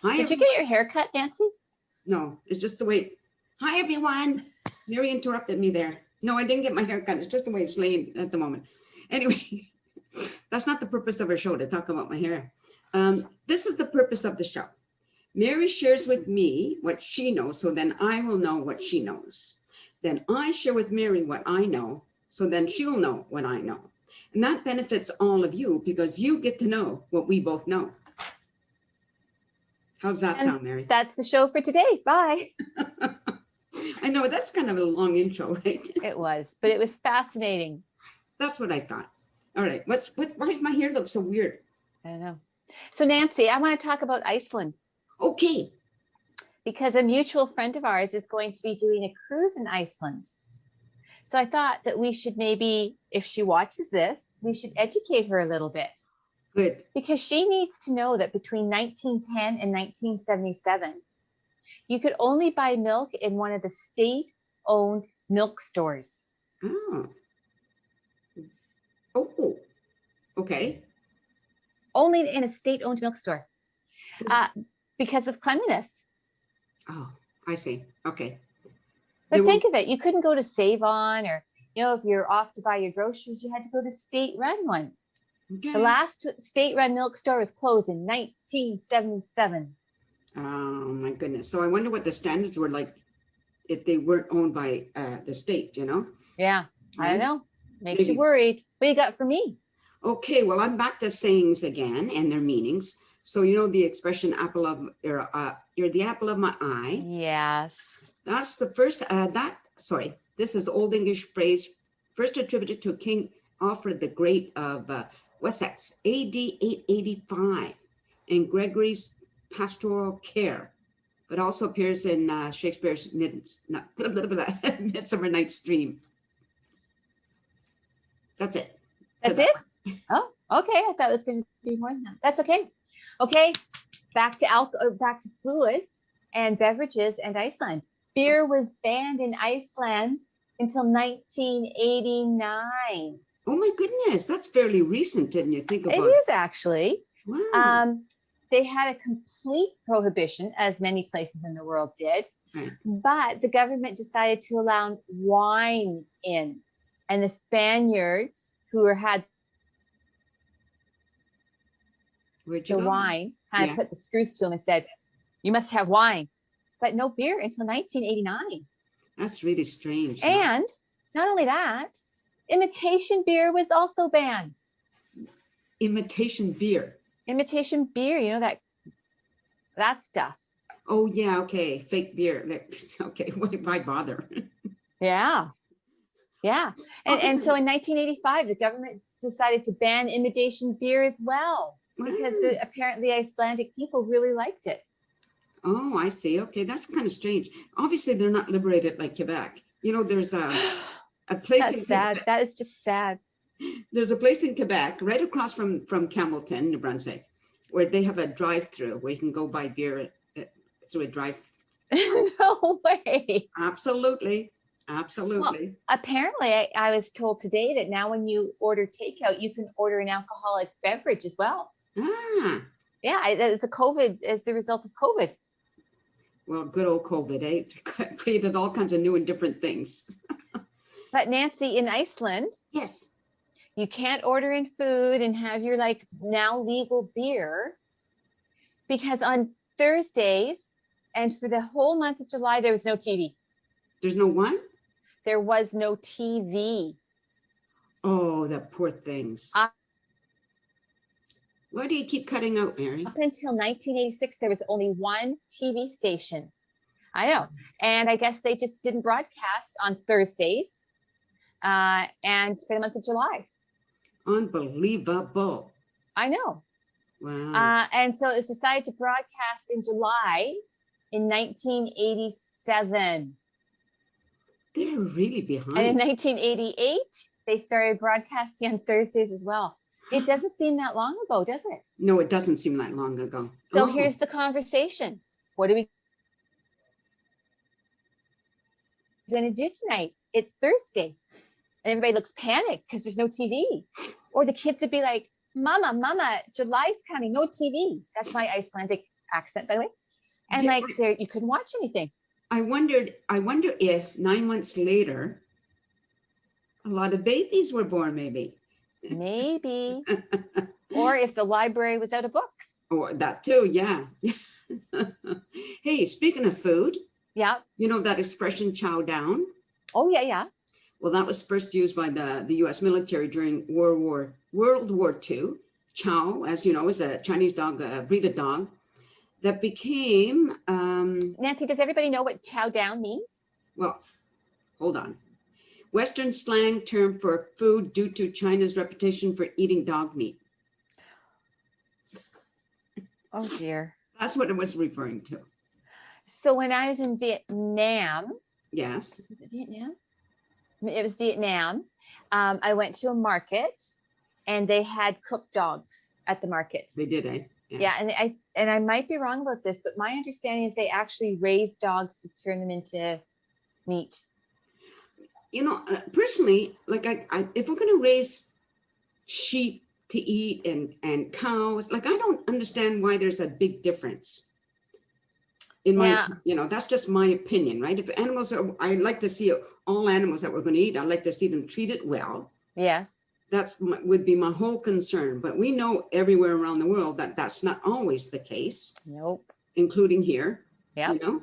Hi, Did you get your hair cut, Nancy? No, it's just the way. Hi, everyone. Mary interrupted me there. No, I didn't get my hair cut. It's just the way it's laying at the moment. Anyway, that's not the purpose of our show to talk about my hair. This is the purpose of the show. Mary shares with me what she knows, so then I will know what she knows. Then I share with Mary what I know, so then she'll know what I know. And that benefits all of you because you get to know what we both know. How's that sound, Mary? That's the show for today. Bye. I know that's kind of a long intro, right? It was, but it was fascinating. That's what I thought. All right. Why does my hair look so weird? I don't know. So Nancy, I want to talk about Iceland. Okay. Because a mutual friend of ours is going to be doing a cruise in Iceland. So I thought that we should maybe, if she watches this, we should educate her a little bit. Good. Because she needs to know that between 1910 and 1977, you could only buy milk in one of the state-owned milk stores. Oh. Okay. Only in a state-owned milk store. Because of cleanliness. Oh, I see. Okay. But think of it. You couldn't go to Save On or, if you're off to buy your groceries, you had to go to state-run one. Okay. The last state-run milk store was closed in 1977. Oh, my goodness. So I wonder what the standards were like if they weren't owned by the state, Yeah, I don't know. Makes you worried. What you got for me? Okay, well, I'm back to sayings again and their meanings. So the expression you're the apple of my eye. Yes. That's the first, this is Old English phrase first attributed to King Alfred the Great of Wessex, AD 885, in Gregory's Pastoral Care, but also appears in Shakespeare's Midsummer Night's Dream. That's it. That's it? Oh, okay. I thought it was going to be more than that. That's okay. Okay, back to fluids and beverages and Iceland. Beer was banned in Iceland until 1989. Oh my goodness, that's fairly recent, didn't you think about it? It is actually. Wow. They had a complete prohibition, as many places in the world did, right. But the government decided to allow wine in, and the Spaniards who had the wine kind of put the screws to them and said, "You must have wine," but no beer until 1989. That's really strange. And not only that, imitation beer was also banned. Imitation beer. Imitation beer, that stuff. Oh yeah, okay, fake beer. Okay, why bother? Yeah. And so in 1985, the government decided to ban imitation beer as well. Because apparently Icelandic people really liked it. Oh, I see. Okay, that's kind of strange. Obviously, they're not liberated like Quebec. There's a place in sad. Quebec. That is just sad. There's a place in Quebec, right across from Campbellton, New Brunswick, where they have a drive-through where you can go buy beer through a drive. No way. Absolutely. Well, apparently, I was told today that now when you order takeout, you can order an alcoholic beverage as well. Ah. Yeah, that was as the result of COVID. Well, good old COVID, created all kinds of new and different things. But Nancy, in Iceland, yes, you can't order in food and have your now legal beer, because on Thursdays and for the whole month of July, there was no TV. There's no what? There was no TV. Oh, the poor things. Why do you keep cutting out, Mary? Up until 1986, there was only one TV station. I know. And I guess they just didn't broadcast on Thursdays and for the month of July. Unbelievable. I know. Wow. And so it's decided to broadcast in July in 1987. They're really behind. And in 1988, they started broadcasting on Thursdays as well. It doesn't seem that long ago, does it? No, it doesn't seem that long ago. So here's the conversation. What are we going to do tonight? It's Thursday. And everybody looks panicked because there's no TV. Or the kids would be like, Mama, July's coming, no TV. That's my Icelandic accent, by the way. And Did- like there, you couldn't watch anything. I wonder if 9 months later, a lot of babies were born, maybe. Maybe. Or if the library was out of books. Or that too, yeah. Hey, speaking of food, Yeah. you know that expression chow down? Oh, yeah, yeah. Well, that was first used by the US military during World War II. Chow, as you know, is a Chinese dog, a breed of dog that became, Nancy, does everybody know what chow down means? well, hold on. Western slang term for food due to China's reputation for eating dog meat. Oh, dear. That's what it was referring to. So when I was in Vietnam, Yes. was it Vietnam? It was Vietnam. I went to a market and they had cooked dogs at the market. They did, eh? Yeah, and I might be wrong about this, but my understanding is they actually raise dogs to turn them into meat. You know, personally, like I if we're going to raise sheep to eat and cows, like I don't understand why there's a big difference. In my, Yeah. you know, that's just my opinion, right? If animals are, I like to see all animals that we're going to eat. I like to see them treated well. Yes. Would be my whole concern. But we know everywhere around the world that that's not always the case. Nope. Including here. Yeah. You know,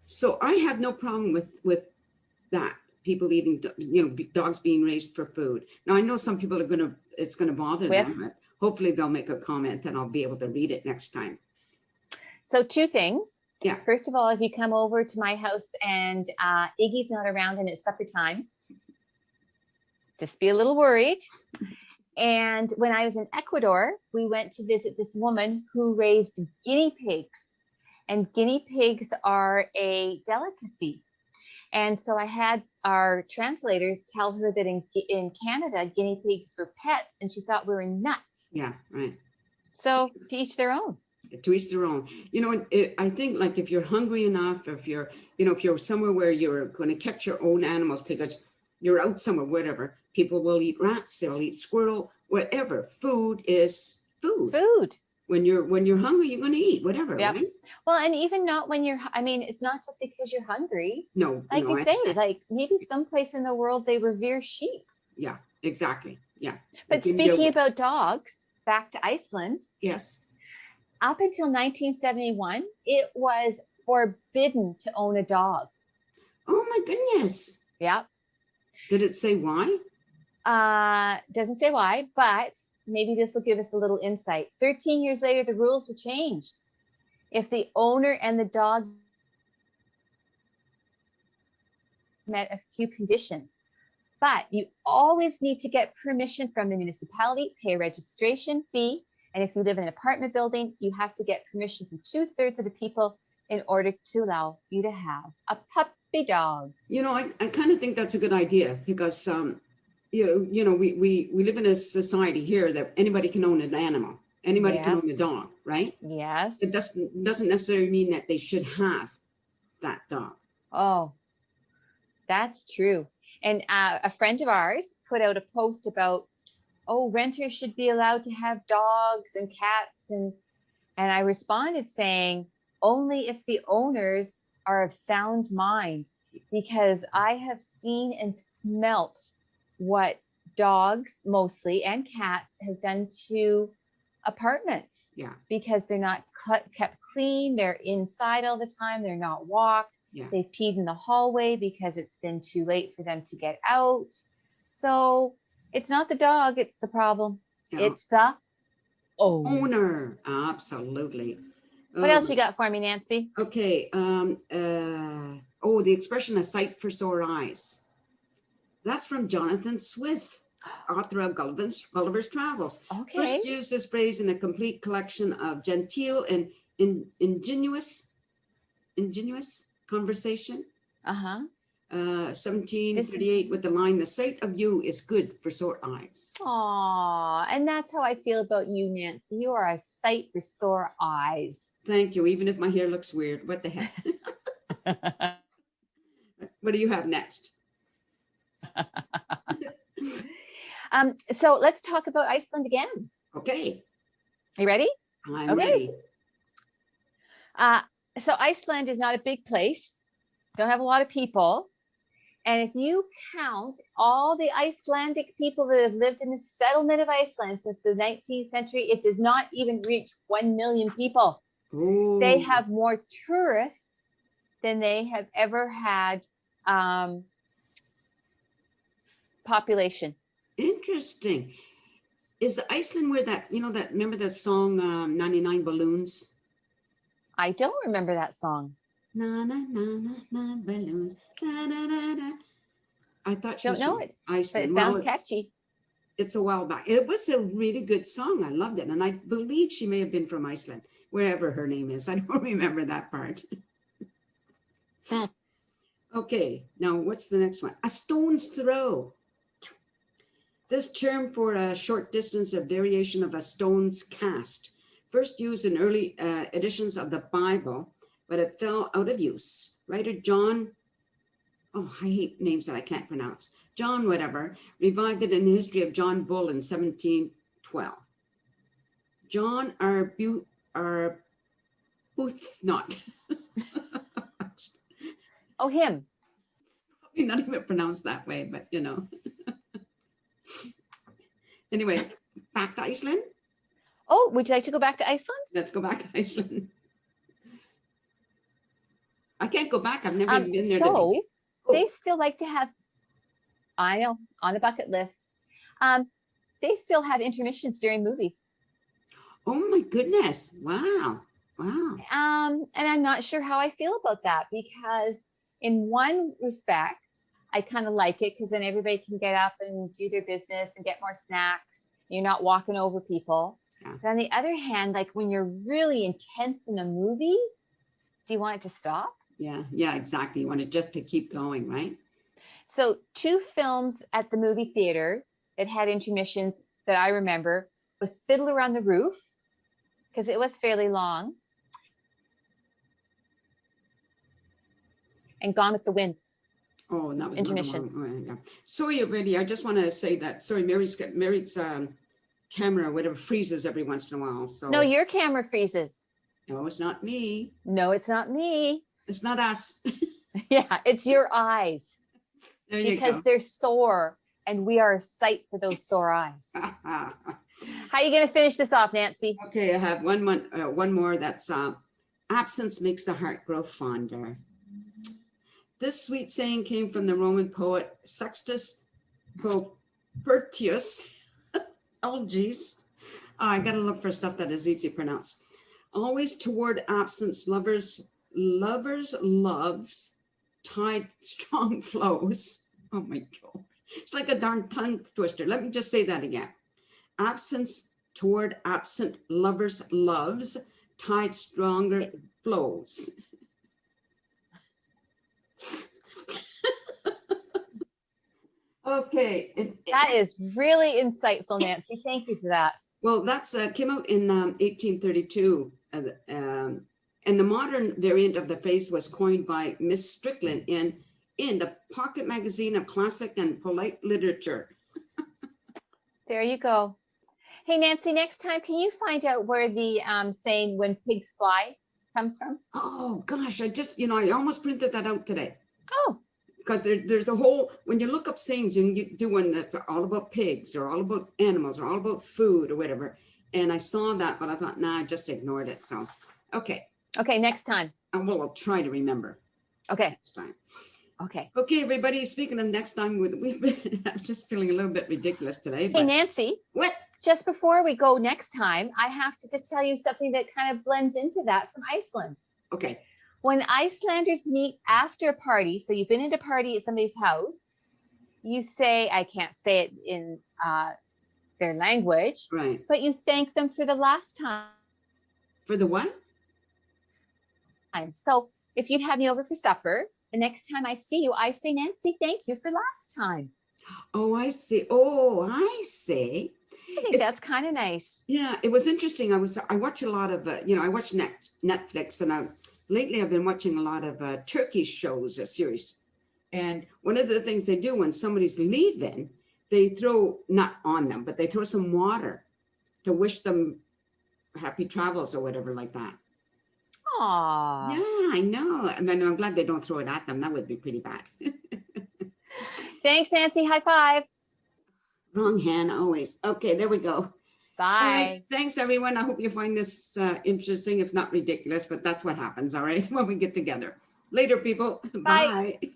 so I have no problem with that. People eating, you know, dogs being raised for food. Now I know some people are it's gonna bother them, but hopefully they'll make a comment and I'll be able to read it next time. So two things. Yeah. First of all, if you come over to my house and Iggy's not around and it's supper time, just be a little worried. And when I was in Ecuador, we went to visit this woman who raised guinea pigs. And guinea pigs are a delicacy. And so I had our translator tell her that in Canada, guinea pigs were pets, and she thought we were nuts. Yeah, right. So to each their own. To each their own. You know, I think like if you're hungry enough, if you're, you know, if you're somewhere where you're going to catch your own animals because you're out somewhere, whatever, people will eat rats, they'll eat squirrel, whatever. Food is food. Food. When you're hungry, you're going to eat whatever, Yep. right? Well, and even not when you're, I mean, it's not just because you're hungry. No, Like no, you I say, understand. like maybe someplace in the world they revere sheep. Yeah, exactly. Yeah. But You can speaking go- about dogs, back to Iceland, yes. up until 1971, it was forbidden to own a dog. Oh my goodness. Yep. Did it say why? Doesn't say why, but maybe this will give us a little insight. 13 years later, the rules were changed. If the owner and the dog met a few conditions, but you always need to get permission from the municipality, pay a registration fee. And if you live in an apartment building, you have to get permission from 2/3 of the people in order to allow you to have a puppy dog. You know, I kind of think that's a good idea because, you know, we live in a society here that anybody can own an animal. Anybody can own a Yes. dog, right? Yes. It doesn't necessarily mean that they should have that dog. Oh, that's true. And a friend of ours put out a post about, oh, renters should be allowed to have dogs and cats. And I responded saying, only if the owners are of sound mind, because I have seen and smelt what dogs mostly and cats have done to apartments. Yeah. Because they're not kept clean, they're inside all the time, they're not walked. Yeah. They've peed in the hallway because it's been too late for them to get out. So it's not the dog, it's the problem. Yeah. It's the owner. Absolutely. What else you got for me, Nancy? Okay. The expression "a sight for sore eyes." That's from Jonathan Swift, author of Gulliver's Travels. Okay. First used this phrase in a complete collection of genteel and ingenuous conversation. 1738 with the line, "The sight of you is good for sore eyes." Aw, and that's how I feel about you, Nancy. You are a sight for sore eyes. Thank you. Even if my hair looks weird, what the heck? What do you have next? So let's talk about Iceland again. Okay. You ready? I'm Okay. ready. So Iceland is not a big place. Don't have a lot of people. And if you count all the Icelandic people that have lived in the settlement of Iceland since the 19th century, it does not even reach 1 million people. Oh, They have more tourists than they have ever had population. interesting. Is Iceland where that, that, remember that song, 99 Balloons? I don't remember that song. Na, na, na, na, na, balloons. Na, na, na, na. I thought she Don't was know from it, Iceland. but it Well, sounds catchy. it's a while back. It was a really good song. I loved it. And I believe she may have been from Iceland, wherever her name is. I don't remember that part. Okay, now what's the next one? A stone's throw. This term for a short distance of variation of a stone's cast, first used in early editions of the Bible, but it fell out of use. Writer John, oh, I hate names that I can't pronounce. John whatever, revived it in the history of John Bull in 1712. John Arbuthnot. Oh, him. Probably not even pronounced that way, but Anyway, back to Iceland. Oh, would you like to go back to Iceland? Let's go back to Iceland. I can't go back. I've never even been there. So they still like to have, I know, on the bucket list. They still have intermissions during movies. Oh my goodness. Wow. Wow. And I'm not sure how I feel about that, because in one respect, I kind of like it because then everybody can get up and do their business and get more snacks. You're not walking over people. Yeah. But on the other hand, like when you're really intense in a movie, do you want it to stop? Yeah, exactly. You want it just to keep going, right? So 2 films at the movie theater that had intermissions that I remember was Fiddler on the Roof, because it was fairly long, and Gone with the Wind. Oh, and that was intermissions. Yeah. Sorry, already. I just want to say that. Sorry, Mary's camera, whatever, freezes every once in a while. So No, your camera freezes. no, it's not me. No, it's not me. It's not us. Yeah, it's your eyes. There you Because go. they're sore, and we are a sight for those sore eyes. How are you going to finish this off, Nancy? Okay, I have one more. That's absence makes the heart grow fonder. This sweet saying came from the Roman poet Sextus Propertius. Oh, geez. Oh, I got to look for stuff that is easy to pronounce. Always toward absence, lovers loves, tide strong flows. Oh my God. It's like a darn tongue twister. Let me just say that again. Absence toward absent, lovers loves, tide stronger flows. Okay. That is really insightful, Nancy. Thank you for that. Well, that's came out in 1832. And the modern variant of the phrase was coined by Miss Strickland in the Pocket Magazine of Classic and Polite Literature. There you go. Hey, Nancy, next time, can you find out where the saying "when pigs fly" comes from? Oh, gosh, I almost printed that out today. Oh. Because there's a whole, when you look up sayings and you do one that's all about pigs or all about animals or all about food or whatever. And I saw that, but I thought, nah, I just ignored it. So, okay. Okay, next time. Well, I'll try to remember. Okay. Next time. Okay. Okay, everybody, speaking of next time, I'm just feeling a little bit ridiculous today. Hey, Nancy. What? Just before we go next time, I have to just tell you something that kind of blends into that from Iceland. Okay. When Icelanders meet after a party, so you've been at a party at somebody's house, you say, I can't say it in their language, Right. but you thank them for the last time. For the what? So if you'd have me over for supper, the next time I see you, I say, Nancy, thank you for last time. Oh, I see. Oh, I see. I think that's kind of nice. Yeah, it was interesting. I watch a lot of, I watch Netflix, and lately I've been watching a lot of Turkish shows, a series. And one of the things they do when somebody's leaving, they throw, not on them, but they throw some water to wish them happy travels or whatever like that. Aw. Yeah, I know. I mean, I'm glad they don't throw it at them. That would be pretty bad. Thanks, Nancy. High five. Wrong hand always. Okay, there we go. All right. Bye. Thanks, everyone. I hope you find this interesting, if not ridiculous, but that's what happens, all right, when we get together. Later, people. Bye. Bye.